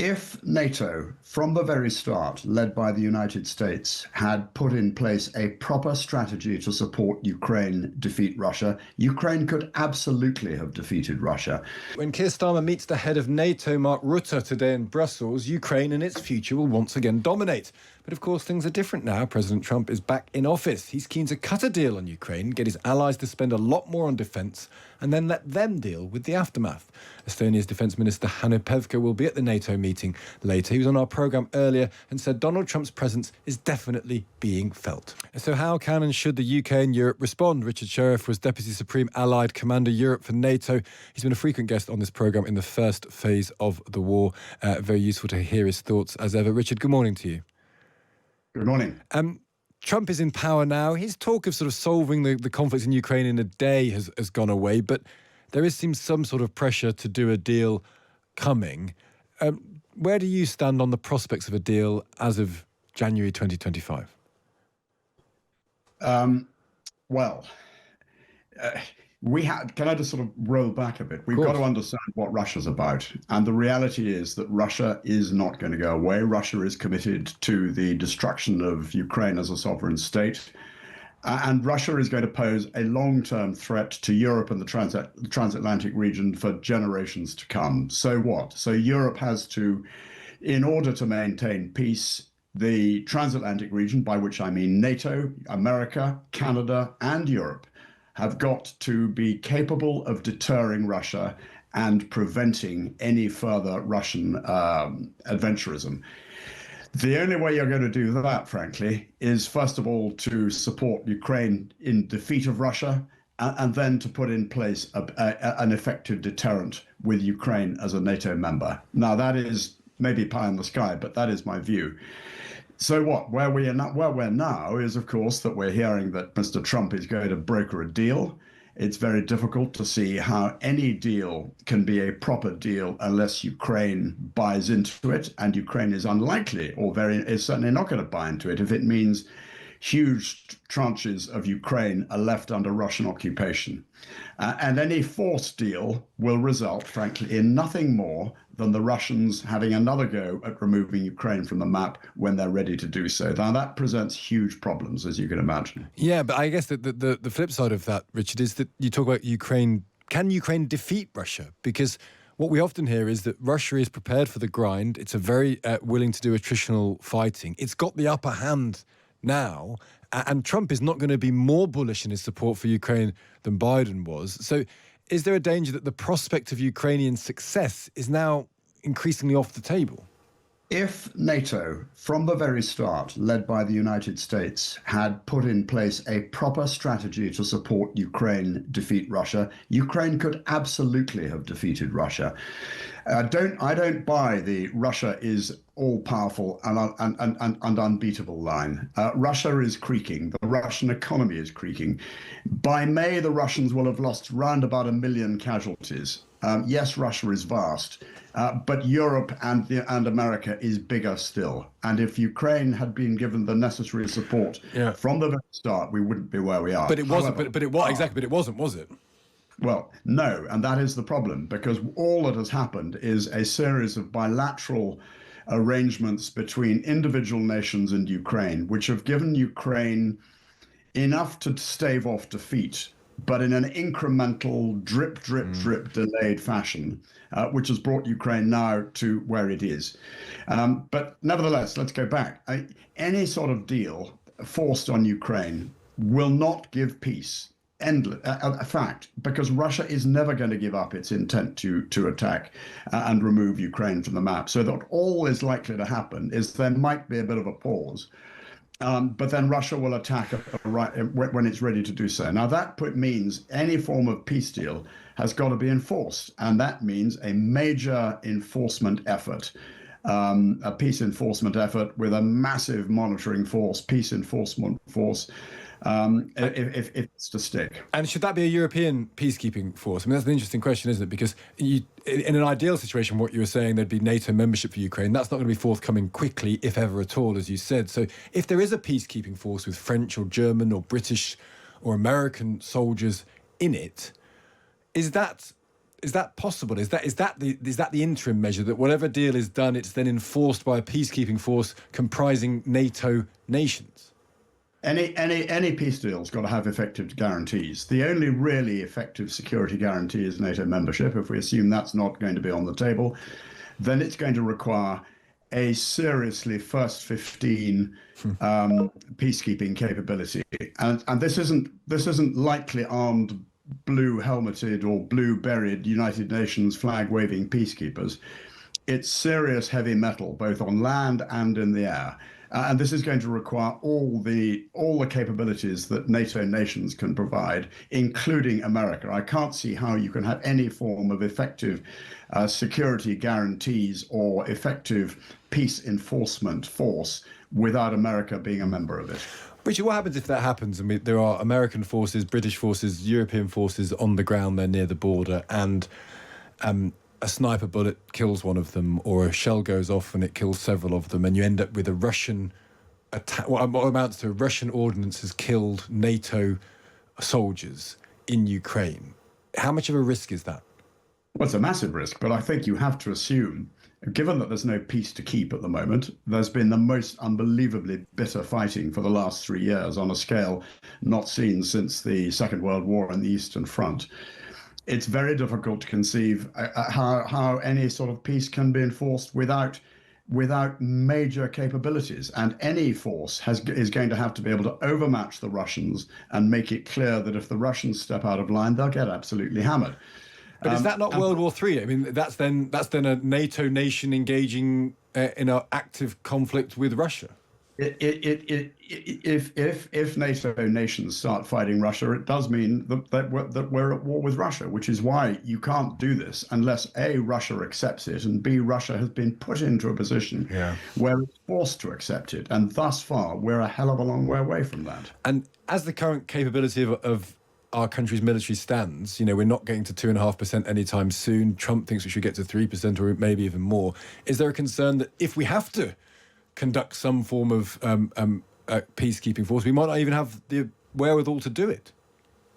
If NATO, from the very start, led by the United States, had put in place a proper strategy to support Ukraine defeat Russia, Ukraine could absolutely have defeated Russia. When Keir Starmer meets the head of NATO, Mark Rutte, today in Brussels, Ukraine and its future will once again dominate. But of course, things are different now. President Trump is back in office. He's keen to cut a deal on Ukraine, get his allies to spend a lot more on defence, and then let them deal with the aftermath. Estonia's Defence Minister Hanno Pevkur will be at the NATO meeting later. He was on our programme earlier and said Donald Trump's presence is definitely being felt. So how can and should the UK and Europe respond? Richard Shirreff was Deputy Supreme Allied Commander Europe for NATO. He's been a frequent guest on this programme in the first phase of the war. Very useful to hear his thoughts as ever. Richard, good morning to you. Good morning. Trump is in power now. His talk of sort of solving the conflict in Ukraine in a day has gone away, but there seems some sort of pressure to do a deal coming. Where do you stand on the prospects of a deal as of January 2025? Can I just sort of roll back a bit? We've got to understand what Russia's about. And the reality is that Russia is not going to go away. Russia is committed to the destruction of Ukraine as a sovereign state. And Russia is going to pose a long-term threat to Europe and the transatlantic region for generations to come. So what? So Europe has to, in order to maintain peace, the transatlantic region, by which I mean NATO, America, Canada, and Europe, have got to be capable of deterring Russia and preventing any further Russian adventurism. The only way you're going to do that, frankly, is first of all to support Ukraine in defeat of Russia, and then to put in place an effective deterrent with Ukraine as a NATO member. Now, that is maybe pie in the sky, but that is my view. So what? Where we're now is, of course, that we're hearing that Mr. Trump is going to broker a deal. It's very difficult to see how any deal can be a proper deal unless Ukraine buys into it, and Ukraine is unlikely is certainly not going to buy into it if it means huge tranches of Ukraine are left under Russian occupation. And any forced deal will result, frankly, in nothing more than the Russians having another go at removing Ukraine from the map when they're ready to do so. Now, that presents huge problems, as you can imagine. Yeah, but I guess the flip side of that, Richard, is that you talk about Ukraine. Can Ukraine defeat Russia? Because what we often hear is that Russia is prepared for the grind. It's a very willing to do attritional fighting. It's got the upper hand now, and Trump is not going to be more bullish in his support for Ukraine than Biden was. So is there a danger that the prospect of Ukrainian success is now increasingly off the table? If NATO, from the very start, led by the United States, had put in place a proper strategy to support Ukraine defeat Russia, Ukraine could absolutely have defeated Russia. I don't buy the Russia is all-powerful and unbeatable line. Russia is creaking. The Russian economy is creaking. By May, the Russians will have lost round about 1 million casualties. Yes, Russia is vast, but Europe and America is bigger still. And if Ukraine had been given the necessary support from the very start, we wouldn't be where we are. But it wasn't. But it wasn't, was it? Well, no, and that is the problem, because all that has happened is a series of bilateral arrangements between individual nations and Ukraine, which have given Ukraine enough to stave off defeat, but in an incremental drip, delayed fashion, which has brought Ukraine now to where it is. But nevertheless, let's go back. Any sort of deal forced on Ukraine will not give peace. A fact, because Russia is never going to give up its intent to attack and remove Ukraine from the map. So that all is likely to happen is there might be a bit of a pause. But then Russia will attack when it's ready to do so. Now, that means any form of peace deal has got to be enforced. And that means a major enforcement effort, a peace enforcement effort with a massive monitoring force, peace enforcement force, if it's to stick. And should that be a European peacekeeping force? I mean, that's an interesting question, isn't it? Because in an ideal situation, what you were saying, there'd be NATO membership for Ukraine. That's not going to be forthcoming quickly, if ever at all, as you said. So if there is a peacekeeping force with French or German or British or American soldiers in it, is that Is that possible? Is that the interim measure, that whatever deal is done, it's then enforced by a peacekeeping force comprising NATO nations? Any peace deal's got to have effective guarantees. The only really effective security guarantee is NATO membership. If we assume that's not going to be on the table, then it's going to require a seriously first 15 peacekeeping capability. And this isn't lightly armed, blue helmeted or blue buried United Nations flag waving peacekeepers. It's serious heavy metal, both on land and in the air. And this is going to require all the capabilities that NATO nations can provide, including America. I can't see how you can have any form of effective security guarantees or effective peace enforcement force without America being a member of it. Richard, what happens if that happens? I mean, there are American forces, British forces, European forces on the ground there near the border, and a sniper bullet kills one of them, or a shell goes off and it kills several of them, and you end up with a Russian attack. What amounts to a Russian ordnance has killed NATO soldiers in Ukraine. How much of a risk is that? Well, it's a massive risk, but I think you have to assume, given that there's no peace to keep at the moment, there's been the most unbelievably bitter fighting for the last 3 years on a scale not seen since the Second World War on the Eastern Front. It's very difficult to conceive how any sort of peace can be enforced without major capabilities. And any force is going to have to be able to overmatch the Russians and make it clear that if the Russians step out of line, they'll get absolutely hammered. But is that not World War III? I mean, that's then a NATO nation engaging in an active conflict with Russia. If NATO nations start fighting Russia, it does mean that we're at war with Russia, which is why you can't do this unless A, Russia accepts it, and B, Russia has been put into a position where it's forced to accept it. And thus far, we're a hell of a long way away from that. And as the current capability of our country's military stands, we're not getting to 2.5% anytime soon. Trump thinks we should get to 3% or maybe even more. Is there a concern that if we have to conduct some form of peacekeeping force, we might not even have the wherewithal to do it?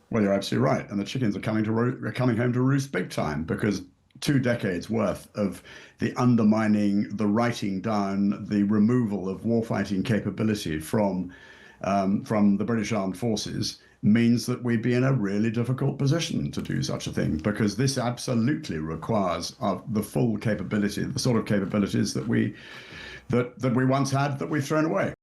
Well, you're absolutely right. And the chickens are coming home to roost big time, because 2 decades worth of the undermining, the writing down, the removal of warfighting capability from the British Armed Forces means that we'd be in a really difficult position to do such a thing, because this absolutely requires the full capability, the sort of capabilities that we once had that we've thrown away.